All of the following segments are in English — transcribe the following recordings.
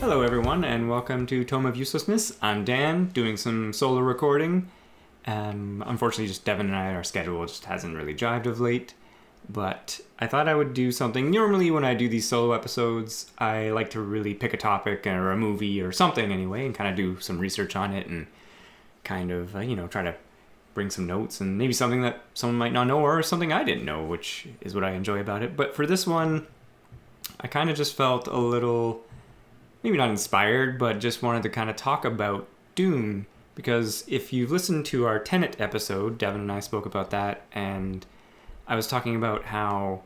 Hello, everyone, and welcome to Tome of Uselessness. I'm Dan, doing some solo recording. Unfortunately, just Devin and our schedule just hasn't really jived of late. But I thought I would do something. Normally, when I do these solo episodes, I like to really pick a topic or a movie or something anyway, and kind of do some research on it and kind of, try to bring some notes and maybe something that someone might not know or something I didn't know, which is what I enjoy about it. But for this one, I kind of just felt a little, maybe not inspired, but just wanted to kind of talk about Dune. Because if you've listened to our Tenet episode, Devin and I spoke about that, and I was talking about how,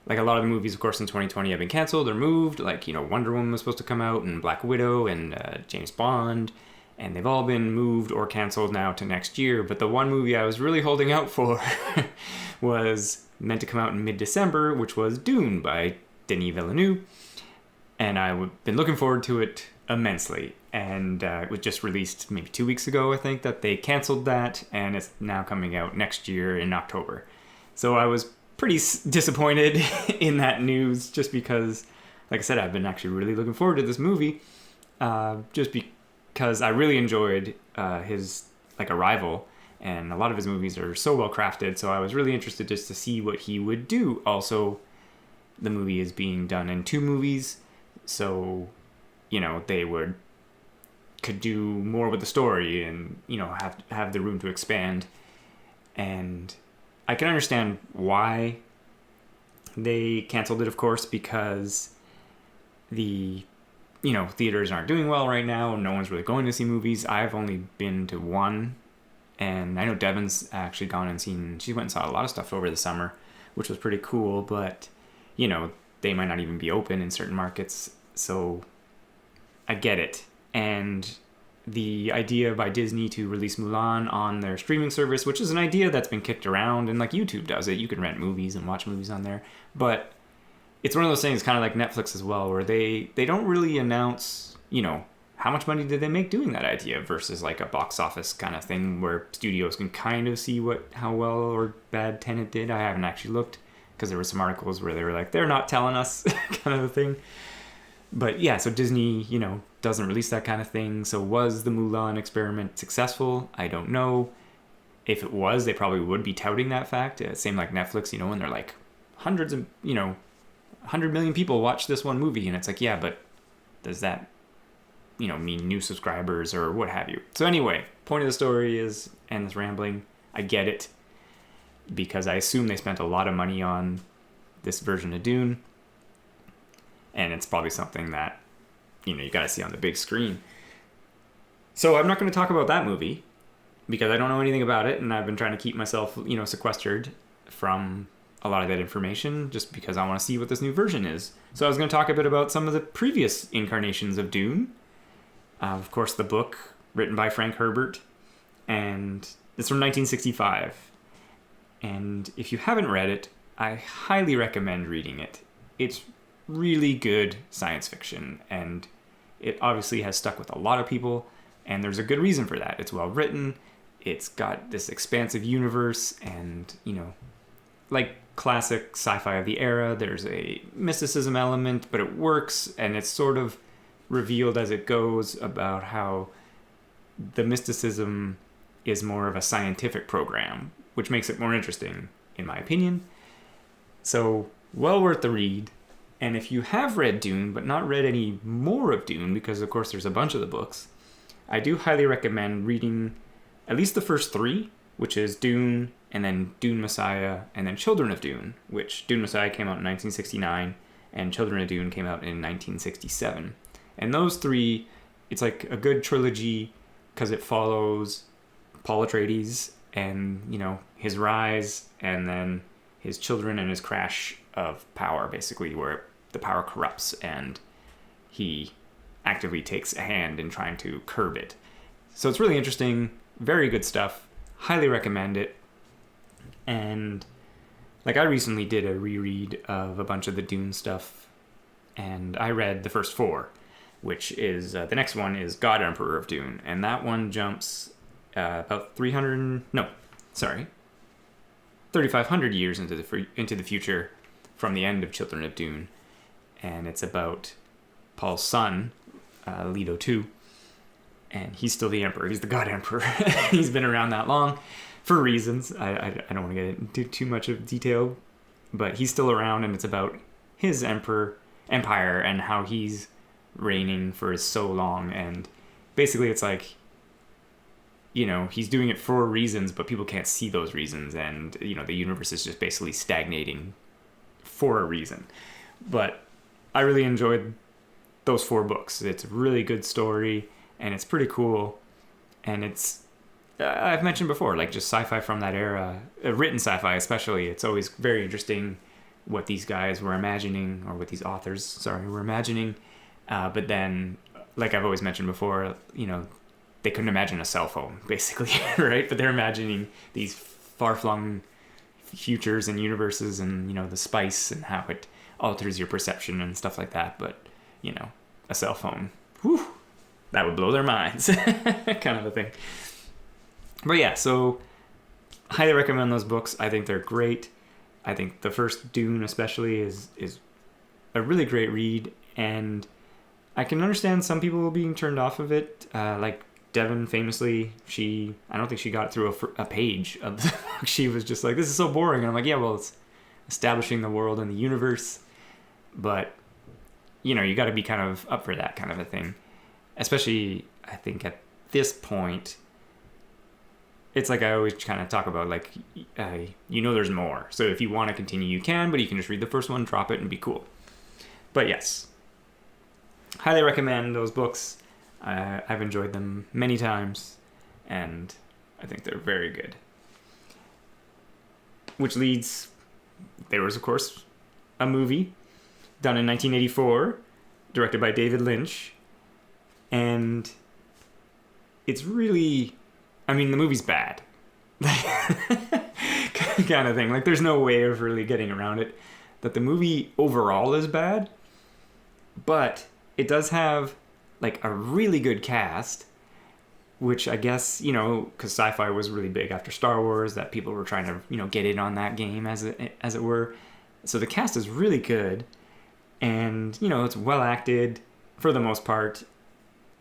like, a lot of the movies, of course, in 2020 have been canceled or moved. Like, Wonder Woman was supposed to come out, and Black Widow, and James Bond, and they've all been moved or canceled now to next year. But the one movie I was really holding out for was meant to come out in mid-December, which was Dune by Denis Villeneuve. And I've been looking forward to it immensely. And it was just released maybe 2 weeks ago, I think, that they canceled that, and it's now coming out next year in October. So I was pretty disappointed in that news, just because, like I said, I've been actually really looking forward to this movie, just because I really enjoyed his Arrival, and a lot of his movies are so well crafted. So I was really interested just to see what he would do. Also, the movie is being done in 2 movies, so they could do more with the story and have the room to expand. And I can understand why they canceled it, of course, because the theaters aren't doing well right now. No one's really going to see movies. I've only been to one, and I know Devin's actually gone and she went and saw a lot of stuff over the summer, which was pretty cool. But they might not even be open in certain markets, so I get it. And the idea by Disney to release Mulan on their streaming service, which is an idea that's been kicked around, and like YouTube does it, you can rent movies and watch movies on there. But it's one of those things, kind of like Netflix as well, where they don't really announce, how much money did they make doing that idea versus like a box office kind of thing where studios can kind of see how well or bad Tenet did. I haven't actually looked, because there were some articles where they were like, they're not telling us kind of a thing. But yeah, so Disney, doesn't release that kind of thing. So was the Mulan experiment successful? I don't know. If it was, they probably would be touting that fact. Same like Netflix, when they're like 100 million people watch this one movie. And it's like, yeah, but does that, mean new subscribers or what have you? So anyway, point of the story is, and this rambling, I get it, because I assume they spent a lot of money on this version of Dune. And it's probably something that, you got to see on the big screen. So I'm not going to talk about that movie because I don't know anything about it. And I've been trying to keep myself, sequestered from a lot of that information just because I want to see what this new version is. So I was going to talk a bit about some of the previous incarnations of Dune. Of course, the book written by Frank Herbert. And it's from 1965. And if you haven't read it, I highly recommend reading it. It's really good science fiction, and it obviously has stuck with a lot of people, and there's a good reason for that. It's well written, it's got this expansive universe, and like classic sci-fi of the era, there's a mysticism element, but it works, and it's sort of revealed as it goes about how the mysticism is more of a scientific program, which makes it more interesting, in my opinion. So, well worth the read. And if you have read Dune, but not read any more of Dune, because of course there's a bunch of the books, I do highly recommend reading at least the first 3, which is Dune, and then Dune Messiah, and then Children of Dune, which Dune Messiah came out in 1969, and Children of Dune came out in 1967. And those 3, it's like a good trilogy, because it follows Paul Atreides and, his rise, and then his children and his crash of power, basically, where the power corrupts and he actively takes a hand in trying to curb it. So it's really interesting, very good stuff, highly recommend it. And I recently did a reread of a bunch of the Dune stuff, and I read the first 4, which is, the next one is God Emperor of Dune, and that one jumps about 3,500 years into the future from the end of Children of Dune, and it's about Paul's son, Leto 2. And he's still the emperor. He's the god emperor. He's been around that long for reasons. I don't want to get into too much of detail, but he's still around, and it's about his empire and how he's reigning for so long. And basically it's like, he's doing it for reasons, but people can't see those reasons. And, the universe is just basically stagnating for a reason. But I really enjoyed those 4 books. It's a really good story, and it's pretty cool. And it's, I've mentioned before, like just sci-fi from that era, written sci-fi especially, it's always very interesting what these guys were imagining, or what these authors, were imagining. But then, like I've always mentioned before, they couldn't imagine a cell phone, basically, right? But they're imagining these far-flung futures and universes, and, the spice and how it alters your perception and stuff like that. But, a cell phone, whew, that would blow their minds, kind of a thing. But yeah, so highly recommend those books. I think they're great. I think the first Dune especially is a really great read, and I can understand some people being turned off of it. Like Devin, famously, I don't think she got through a page of the book. She was just like, this is so boring. And I'm like, yeah, well, it's establishing the world and the universe, but you got to be kind of up for that kind of a thing. Especially, I think at this point, it's like I always kind of talk about, like, there's more. So if you want to continue, you can, but you can just read the first one, drop it, and be cool. But yes, highly recommend those books. I've enjoyed them many times, and I think they're very good. Which leads, there was, of course, a movie done in 1984, directed by David Lynch, and it's really, the movie's bad. Kind of thing. Like, there's no way of really getting around it, that the movie overall is bad, but it does have, like, a really good cast, which I guess, because sci-fi was really big after Star Wars, that people were trying to, get in on that game, as it were. So the cast is really good, and, it's well acted for the most part,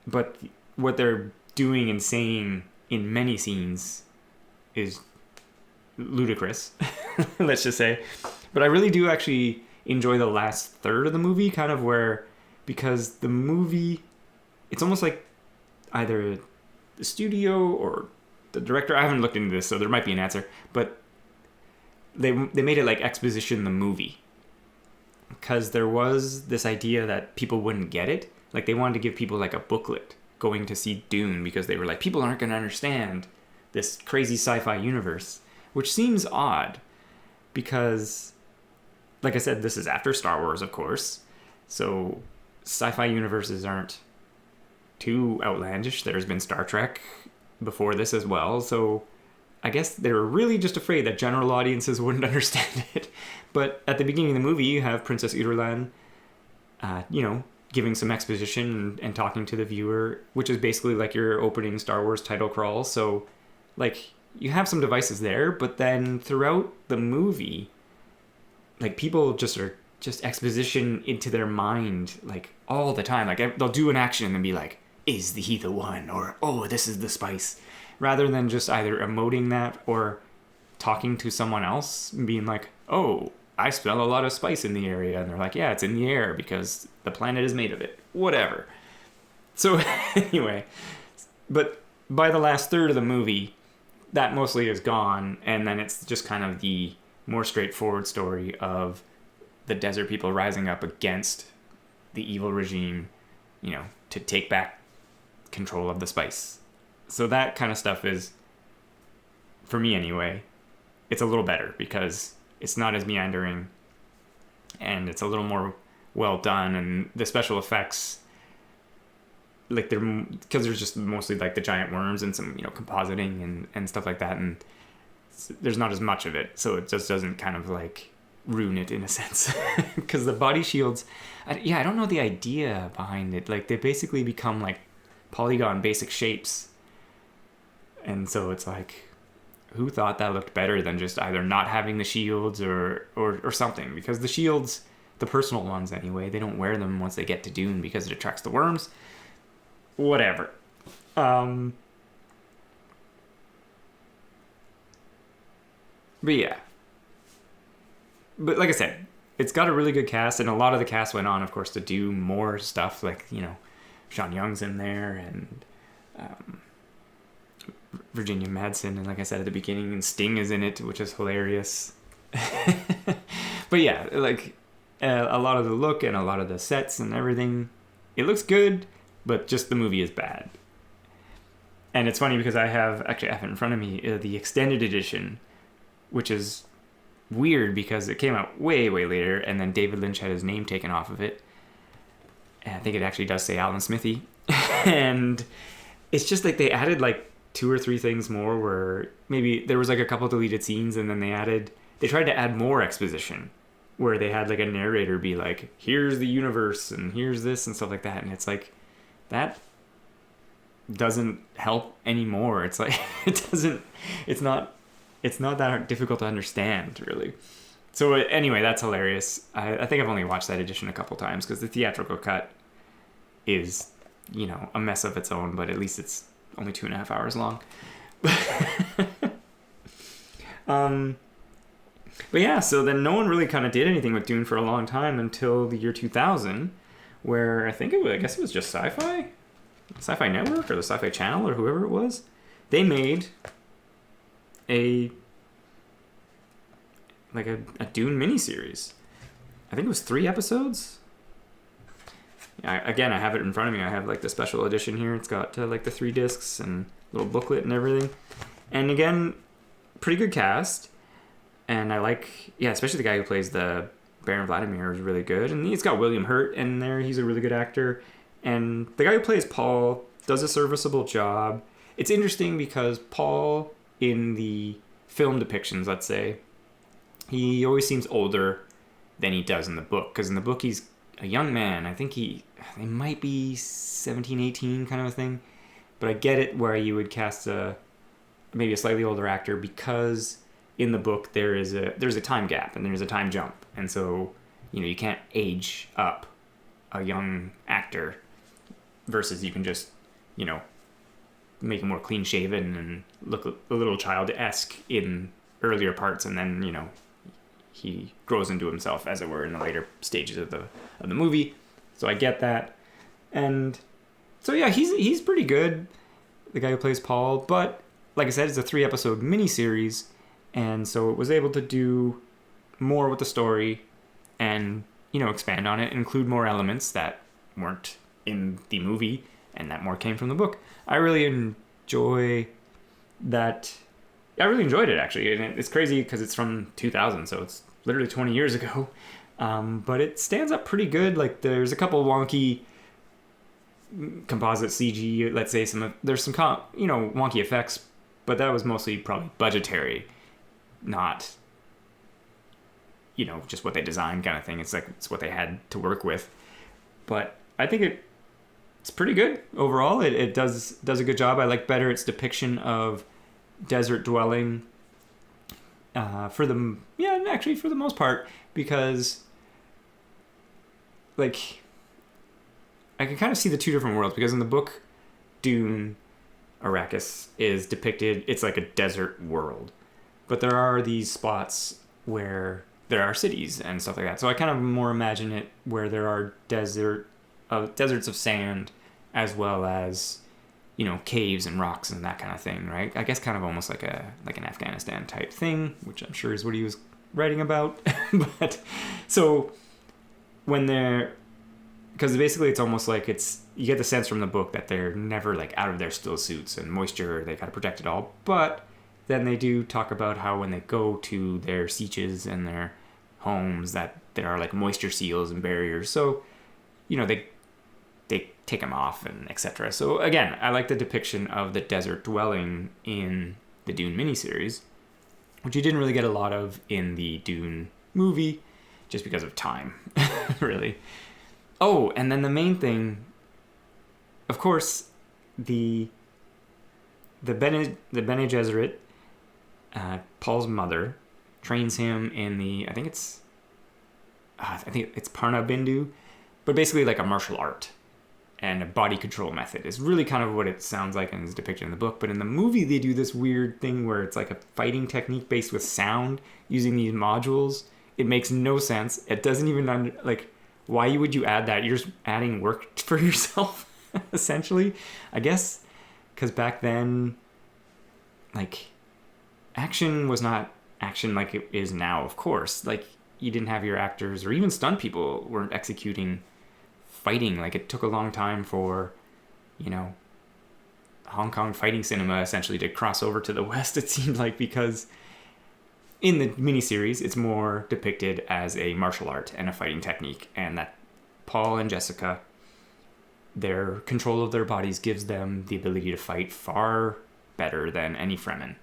but what they're doing and saying in many scenes is ludicrous, let's just say. But I really do actually enjoy the last third of the movie, kind of because the movie, it's almost like either the studio or the director, I haven't looked into this, so there might be an answer, but they made it like exposition the movie, because there was this idea that people wouldn't get it. Like, they wanted to give people like a booklet going to see Dune, because they were like, people aren't going to understand this crazy sci-fi universe, which seems odd because, like I said, this is after Star Wars, of course, so sci-fi universes aren't too outlandish. There's been Star Trek before this as well, so I guess they were really just afraid that general audiences wouldn't understand it. But at the beginning of the movie, you have Princess Irulan, giving some exposition and talking to the viewer, which is basically like your opening Star Wars title crawl. So, like, you have some devices there, but then throughout the movie, like, people are just exposition into their mind, like, all the time. Like, they'll do an action and then be like, is he the one? Or, oh, this is the spice. Rather than just either emoting that or talking to someone else and being like, oh, I smell a lot of spice in the area. And they're like, yeah, it's in the air because the planet is made of it. Whatever. So anyway, but by the last third of the movie, that mostly is gone. And then it's just kind of the more straightforward story of the desert people rising up against the evil regime, to take back control of the spice. So that kind of stuff is, for me anyway, it's a little better because it's not as meandering and it's a little more well done, and the special effects, like, because there's just mostly like the giant worms and some compositing and stuff like that, and there's not as much of it, so it just doesn't kind of like ruin it in a sense. Because the body shields, I don't know the idea behind it. Like, they basically become like polygon basic shapes, and so it's like, who thought that looked better than just either not having the shields or something? Because the shields, the personal ones anyway, they don't wear them once they get to Dune because it attracts the worms. whatever. But yeah. But like I said, it's got a really good cast, and a lot of the cast went on, of course, to do more stuff. Like, Sean Young's in there, and Virginia Madsen, and like I said at the beginning, and Sting is in it, which is hilarious. But yeah, like a lot of the look and a lot of the sets and everything, it looks good, but just the movie is bad. And it's funny because I have it in front of me, the extended edition, which is weird because it came out way, way later, and then David Lynch had his name taken off of it. And I think it actually does say Alan Smithy. And it's just like they added like 2 or 3 things more, where maybe there was like a couple deleted scenes, and then they tried to add more exposition, where they had like a narrator be like, here's the universe and here's this and stuff like that. And it's like, that doesn't help anymore. It's like, it's not that difficult to understand, really. So anyway, that's hilarious. I think I've only watched that edition a couple times because the theatrical cut is, a mess of its own, but at least it's only 2.5 hours long. But yeah, so then no one really kind of did anything with Dune for a long time until the year 2000, where I guess it was just Sci-Fi Network or the Sci-Fi Channel or whoever it was. They made a Dune miniseries. I think it was 3 episodes. I have it in front of me. I have like the special edition here. It's got like the 3 discs and little booklet and everything. And again, pretty good cast. And I like, especially the guy who plays the Baron Vladimir is really good. And it's got William Hurt in there. He's a really good actor. And the guy who plays Paul does a serviceable job. It's interesting because Paul, in the film depictions, let's say, he always seems older than he does in the book. Because in the book, he's a young man. I think he might be 17, 18 kind of a thing. But I get it where you would cast maybe a slightly older actor, because in the book there's a time gap and there's a time jump. And so, you can't age up a young actor versus you can just, make him more clean shaven and look a little child-esque in earlier parts, and then, he grows into himself, as it were, in the later stages of the movie. So I get that. And so yeah, he's pretty good, the guy who plays Paul, but like I said, it's a 3-episode miniseries, and so it was able to do more with the story and, expand on it, include more elements that weren't in the movie and that more came from the book. I really enjoy that. I really enjoyed it, actually, and it's crazy because it's from 2000, so it's literally 20 years ago. But it stands up pretty good. Like, there's a couple wonky composite CG, let's say, there's some wonky effects, but that was mostly probably budgetary, not just what they designed kind of thing. It's like it's what they had to work with. But I think it's pretty good overall. It does a good job. I like better its depiction of desert dwelling for the most part, because like I can kind of see the 2 different worlds, because in the book Dune, Arrakis is depicted, it's like a desert world, but there are these spots where there are cities and stuff like that. So I kind of more imagine it where there are deserts of sand, as well as caves and rocks and that kind of thing, right? I guess kind of almost like an Afghanistan type thing, which I'm sure is what he was writing about. But so because basically it's almost like you get the sense from the book that they're never like out of their still suits and moisture, they gotta protect it all. But then they do talk about how when they go to their sieges and their homes, that there are like moisture seals and barriers. So, they take them off and etc. So again, I like the depiction of the desert dwelling in the Dune miniseries, which you didn't really get a lot of in the Dune movie, just because of time, really. Oh, and then the main thing, of course, the Bene Gesserit, Paul's mother, trains him in I think it's Parna Bindu, but basically like a martial art. and a body control method. It's really kind of what it sounds like and is depicted in the book. But in the movie, they do this weird thing where it's like a fighting technique based with sound using these modules. It makes no sense. It doesn't even why would you add that? You're just adding work for yourself, essentially. I guess because back then, like, action was not action like it is now, of course. Like, you didn't have your actors or even stunt people weren't executing fighting. Like, it took a long time for, Hong Kong fighting cinema essentially to cross over to the West, it seemed like, because in the miniseries, it's more depicted as a martial art and a fighting technique, and that Paul and Jessica, their control of their bodies gives them the ability to fight far better than any Fremen.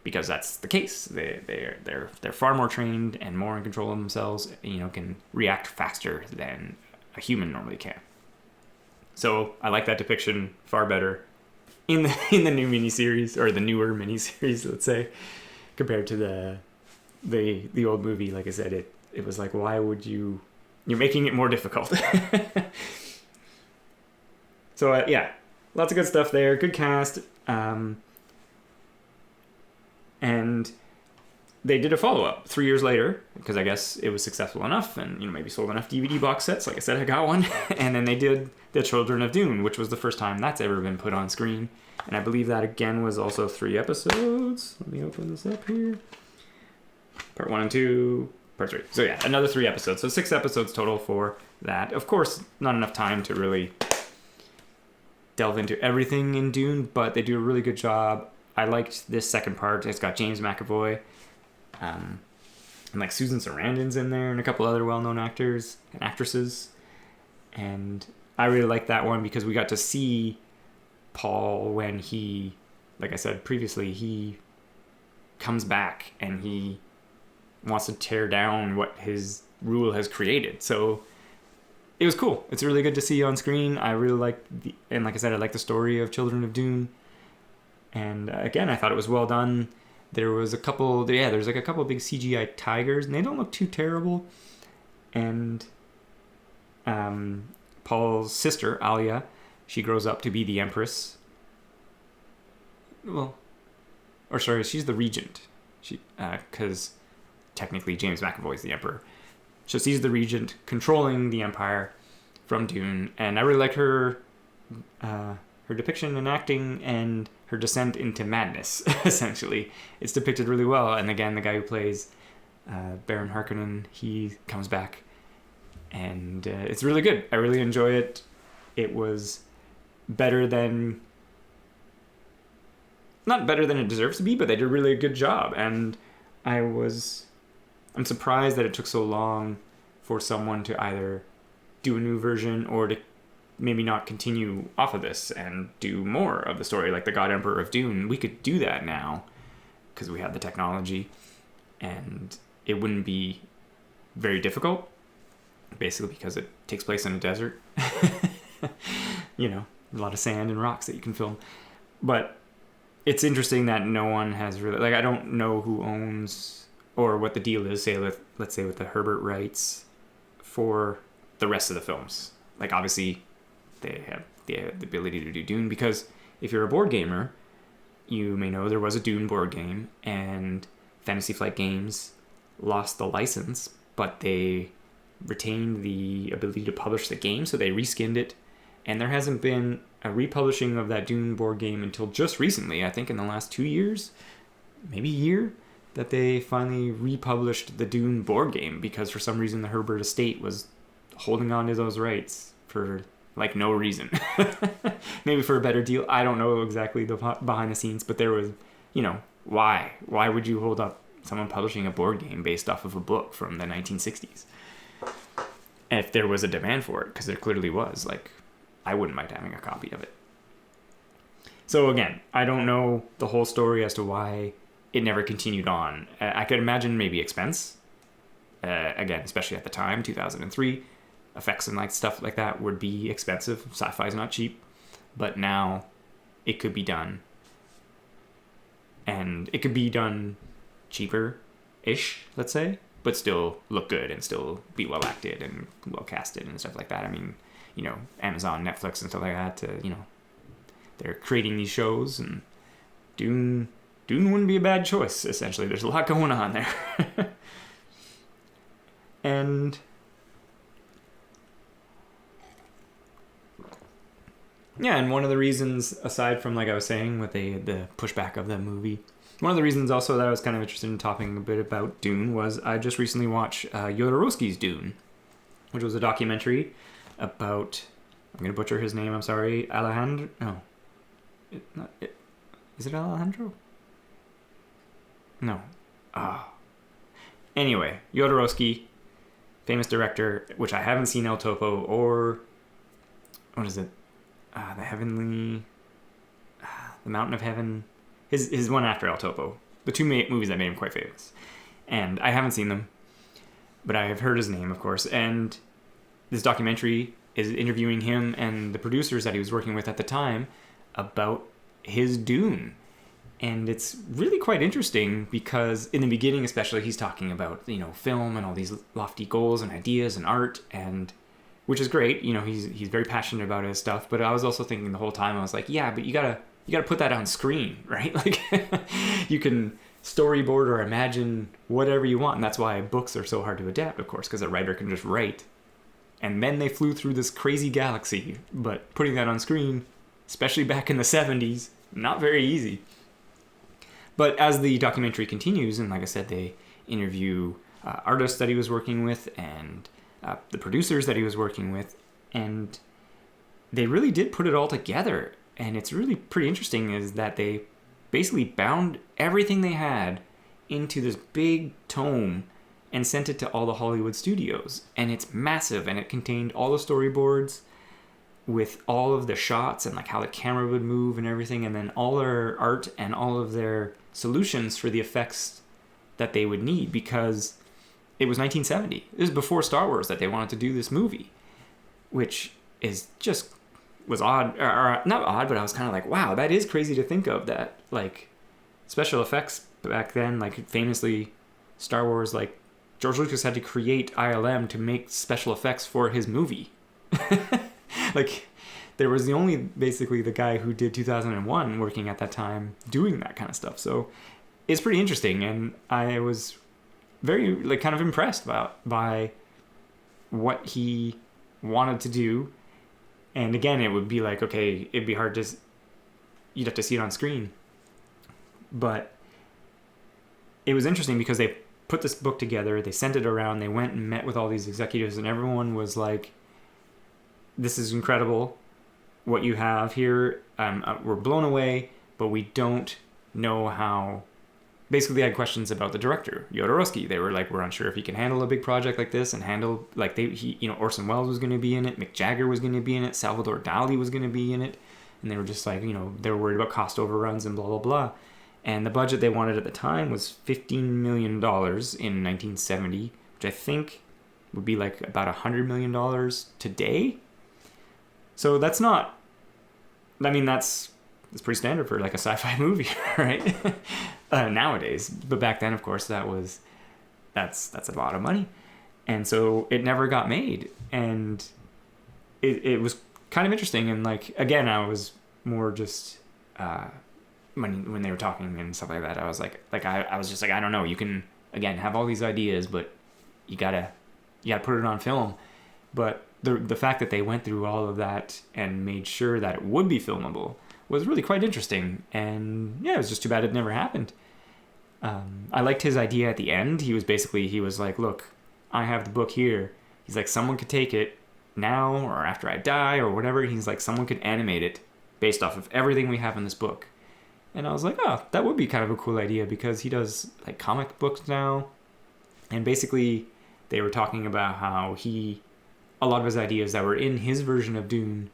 Because that's the case. They're far more trained and more in control of themselves, can react faster than a human normally can. So I like that depiction far better in the new miniseries, or the newer miniseries, let's say, compared to the old movie. Like I said, it was like, why would you're making it more difficult. So yeah, lots of good stuff there. Good cast. And they did a follow-up 3 years later, because I guess it was successful enough and, maybe sold enough DVD box sets. Like I said, I got one. And then they did The Children of Dune, which was the first time that's ever been put on screen. And I believe that, again, was also 3 episodes. Let me open this up here. Part 1 and 2, Part 3. So yeah, another 3 episodes. So 6 episodes total for that. Of course, not enough time to really delve into everything in Dune, but they do a really good job. I liked this second part. It's got James McAvoy, and like Susan Sarandon's in there, and a couple other well-known actors and actresses. And I really liked that one because we got to see Paul when he, like I said previously, he comes back and he wants to tear down what his rule has created. So it was cool. It's really good to see on screen. I really liked and like I said, I like the story of Children of Dune. And again, I thought it was well done. There's like a couple big CGI tigers, and they don't look too terrible. And Paul's sister, Alia, she grows up to be the Empress. She's the Regent. Because technically James McAvoy is the Emperor. So she's the Regent, controlling the Empire from Dune. And I really like her depiction and acting and her descent into madness, essentially. It's depicted really well. And again, the guy who plays Baron Harkonnen, he comes back. And it's really good. I really enjoy it. It was better than... Not better than it deserves to be, but they did a really good job. And I'm surprised that it took so long for someone to either do a new version or to maybe not continue off of this and do more of the story, like the God Emperor of Dune. We could do that now because we have the technology, and it wouldn't be very difficult, basically because it takes place in a desert. A lot of sand and rocks that you can film. But it's interesting that no one has really, I don't know who owns or what the deal is, let's say with the Herbert rights for the rest of the films. Obviously they have the ability to do Dune, because if you're a board gamer, you may know there was a Dune board game, and Fantasy Flight Games lost the license, but they retained the ability to publish the game, so they reskinned it, and there hasn't been a republishing of that Dune board game until just recently, I think in the last 2 years, maybe a year, that they finally republished the Dune board game, because for some reason the Herbert estate was holding on to those rights for no reason. Maybe for a better deal. I don't know exactly the behind the scenes, but there was, why would you hold up someone publishing a board game based off of a book from the 1960s? If there was a demand for it, because there clearly was. I wouldn't mind having a copy of it. So again, I don't know the whole story as to why it never continued on. I could imagine maybe expense. Again, especially at the time, 2003. Effects and stuff like that would be expensive. Sci-fi is not cheap. But now it could be done. And it could be done cheaper-ish, let's say, but still look good and still be well acted and well casted and stuff like that. I mean, Amazon, Netflix, and stuff like that to, they're creating these shows, and Dune wouldn't be a bad choice, essentially. There's a lot going on there. And yeah, and one of the reasons, aside from, like I was saying, with the pushback of the movie, one of the reasons also that I was kind of interested in talking a bit about Dune was I just recently watched Jodorowsky's Dune, which was a documentary about, I'm going to butcher his name, I'm sorry, Alejandro? No. Is it Alejandro? No. Anyway, Jodorowsky, famous director, which I haven't seen El Topo or, what is it? The Mountain of Heaven. His one after El Topo. The two movies that made him quite famous. And I haven't seen them, but I have heard his name, of course. And this documentary is interviewing him and the producers that he was working with at the time about his Dune. And it's really quite interesting because in the beginning, especially, he's talking about, film and all these lofty goals and ideas and art, and which is great. He's very passionate about his stuff. But I was also thinking the whole time, I was like, yeah, but you gotta put that on screen, right? Like, you can storyboard or imagine whatever you want. And that's why books are so hard to adapt, of course, because a writer can just write. And then they flew through this crazy galaxy. But putting that on screen, especially back in the 70s, not very easy. But as the documentary continues, and like I said, they interview artists that he was working with and the producers that he was working with, and they really did put it all together. And it's really pretty interesting is that they basically bound everything they had into this big tome and sent it to all the Hollywood studios. And it's massive, and it contained all the storyboards with all of the shots and like how the camera would move and everything, and then all their art and all of their solutions for the effects that they would need, because it was 1970. This is before Star Wars that they wanted to do this movie, which is just was odd, or not odd, but I was kind of like, wow, that is crazy to think of, that like special effects back then, like famously Star Wars, like George Lucas had to create ILM to make special effects for his movie. Like, there was basically the guy who did 2001 working at that time doing that kind of stuff. So it's pretty interesting, and I was very kind of impressed by what he wanted to do. And again, it would be like, okay, it'd be hard you'd have to see it on screen. But it was interesting because they put this book together, they sent it around, they went and met with all these executives, and everyone was like, this is incredible what you have here. We're blown away, but we don't know how. Basically, they had questions about the director, Jodorowsky. They were like, we're unsure if he can handle a big project like this and handle, like, Orson Welles was going to be in it, Mick Jagger was going to be in it, Salvador Dali was going to be in it. And they were just like, they were worried about cost overruns and blah, blah, blah. And the budget they wanted at the time was $15 million in 1970, which I think would be like about $100 million today. So that's pretty standard for like a sci-fi movie, right? Nowadays. But back then, of course, that's a lot of money. And so it never got made. And it was kind of interesting. And like, again, I was more just, when they were talking and stuff like that, I was like I was just like, I don't know, you can, again, have all these ideas, but you gotta put it on film. But the fact that they went through all of that and made sure that it would be filmable was really quite interesting. And yeah, it was just too bad it never happened. I liked his idea at the end. He was like, look, I have the book here. He's like, someone could take it now or after I die or whatever. He's like, someone could animate it based off of everything we have in this book. And I was like, oh, that would be kind of a cool idea, because he does like comic books now. And basically they were talking about how a lot of his ideas that were in his version of Dune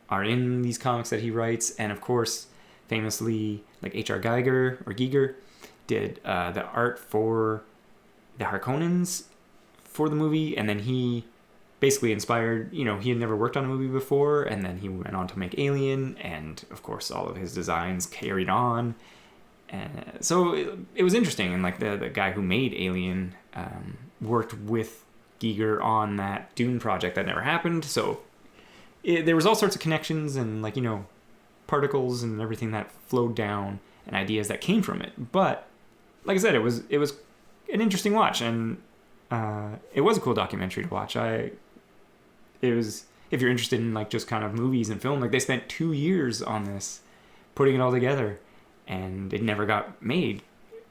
are in these comics that he writes. And of course, famously, like H.R. Giger did the art for the Harkonnens for the movie. And then he basically inspired, he had never worked on a movie before. And then he went on to make Alien. And of course, all of his designs carried on. So it was interesting. And like the guy who made Alien worked with Giger on that Dune project that never happened. So there was all sorts of connections and like, particles and everything that flowed down and ideas that came from it. But like I said, it was an interesting watch, and it was a cool documentary to watch. If you're interested in like just kind of movies and film, like they spent 2 years on this, putting it all together, and it never got made,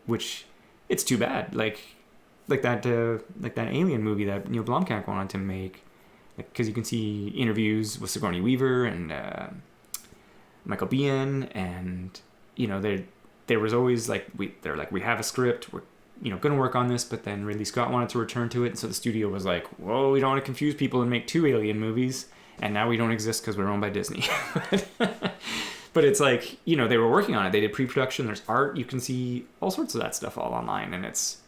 which it's too bad. Like that Alien movie that Neil Blomkamp wanted to make, because you can see interviews with Sigourney Weaver and Michael Biehn, and there was always like we have a script, we're going to work on this, but then Ridley Scott wanted to return to it, and so the studio was like, whoa, we don't want to confuse people and make 2 Alien movies, and now we don't exist because we're owned by Disney. But it's like, they were working on it. They did pre-production. There's art. You can see all sorts of that stuff all online, and it's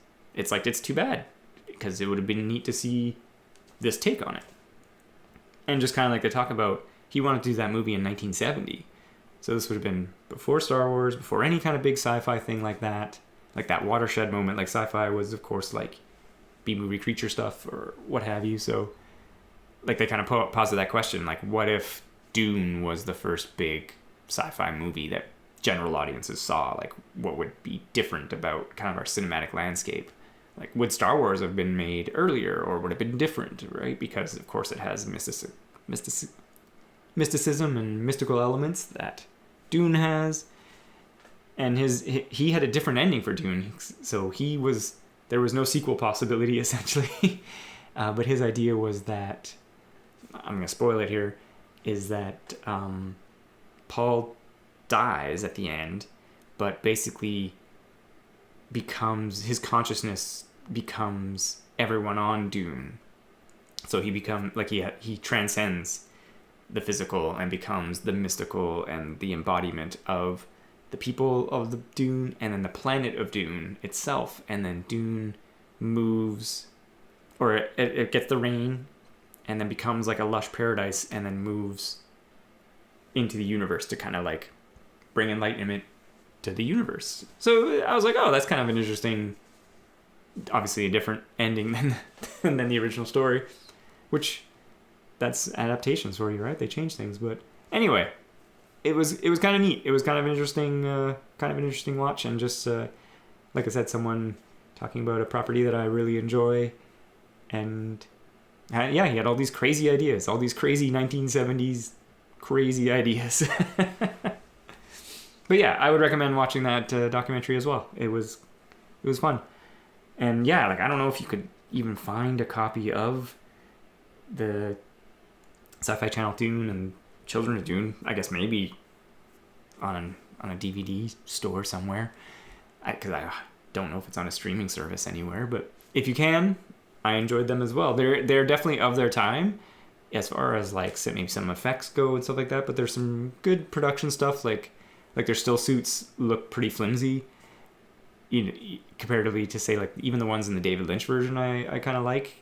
like, it's too bad, because it would have been neat to see this take on it. And just kind of like they talk about, he wanted to do that movie in 1970. So this would have been before Star Wars, before any kind of big sci-fi thing like that watershed moment. Like sci-fi was, of course, like B-movie creature stuff or what have you. So like they kind of posited that question, like what if Dune was the first big sci-fi movie that general audiences saw? Like what would be different about kind of our cinematic landscape? Like would Star Wars have been made earlier, or would it have been different, right? Because of course it has mysticism and mystical elements that Dune has. And he had a different ending for Dune, so there was no sequel possibility essentially. But his idea was that, I'm going to spoil it here, is that Paul dies at the end, but basically his consciousness becomes everyone on Dune. So he transcends the physical and becomes the mystical and the embodiment of the people of the Dune, and then the planet of Dune itself. And then Dune moves, or it gets the rain, and then becomes like a lush paradise, and then moves into the universe to kind of like bring enlightenment to the universe. So I was like, oh, that's kind of an interesting, obviously a different ending than the original story, which that's adaptations for you, right? They change things. But anyway, it was kind of neat. It was kind of an interesting watch, and just like I said, someone talking about a property that I really enjoy, and he had all these crazy ideas, all these crazy 1970s crazy ideas. But yeah, I would recommend watching that documentary as well. It was fun, and yeah, like I don't know if you could even find a copy of the Sci-Fi Channel Dune and Children of Dune. I guess maybe on a DVD store somewhere, because I don't know if it's on a streaming service anywhere. But if you can, I enjoyed them as well. They're definitely of their time as far as like maybe some effects go and stuff like that. But there's some good production stuff. Like their still suits look pretty flimsy, comparatively to say like even the ones in the David Lynch version. I kind of like.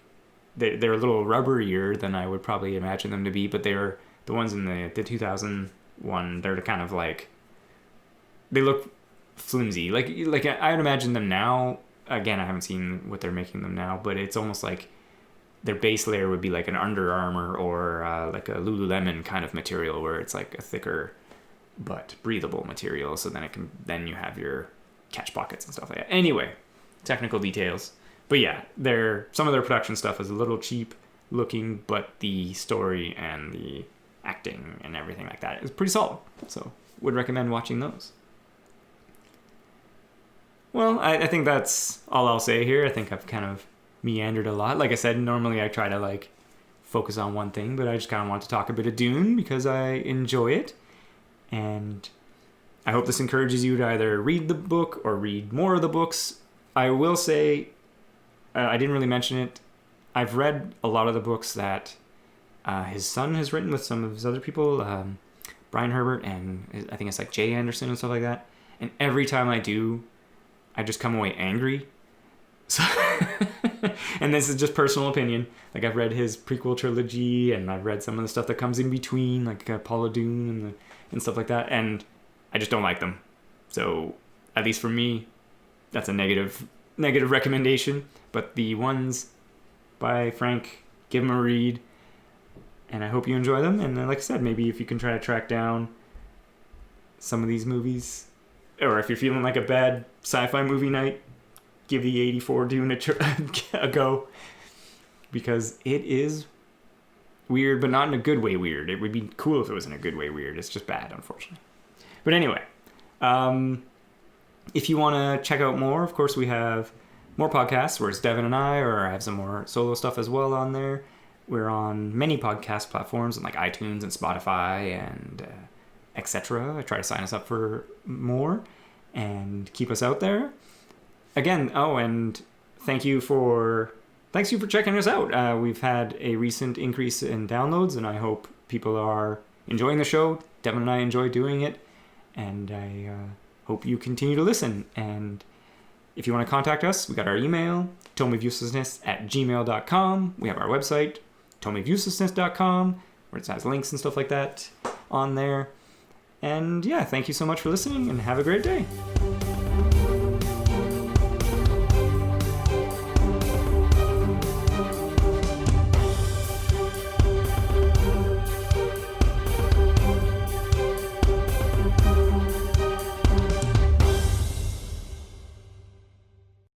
They're a little rubberier than I would probably imagine them to be, but they're the ones in the 2001. They're kind of like, they look flimsy. Like I would imagine them now. Again, I haven't seen what they're making them now, but it's almost like their base layer would be like an Under Armour or like a Lululemon kind of material, where it's like a thicker but breathable material. So then you have your catch pockets and stuff like that. Anyway, technical details. But yeah, some of their production stuff is a little cheap looking, but the story and the acting and everything like that is pretty solid. So would recommend watching those. Well, I think that's all I'll say here. I think I've kind of meandered a lot. Like I said, normally I try to like focus on one thing, but I just kind of want to talk a bit of Dune because I enjoy it. And I hope this encourages you to either read the book or read more of the books. I will say, I didn't really mention it. I've read a lot of the books that his son has written with some of his other people, Brian Herbert, and I think it's like Jay Anderson and stuff like that. And every time I do, I just come away angry. So, and this is just personal opinion. Like I've read his prequel trilogy, and I've read some of the stuff that comes in between, like Paula Dune and stuff like that, and I just don't like them. So at least for me, that's a negative recommendation. But the ones by Frank, give them a read. And I hope you enjoy them. And then, like I said, maybe if you can try to track down some of these movies, or if you're feeling like a bad sci-fi movie night, give the 84 Dune a go. Because it is weird, but not in a good way weird. It would be cool if it was in a good way weird. It's just bad, unfortunately. But anyway, if you want to check out more, of course, we have more podcasts where it's Devin and I, or I have some more solo stuff as well on there. We're on many podcast platforms like iTunes and Spotify and etc. I try to sign us up for more and keep us out there. Again, and thanks you for checking us out. We've had a recent increase in downloads, and I hope people are enjoying the show. Devin and I enjoy doing it, and I hope you continue to listen. And if you want to contact us, we got our email, tomeofuselessness@gmail.com. We have our website, tomeofuselessness.com, where it has links and stuff like that on there. And yeah, thank you so much for listening, and have a great day.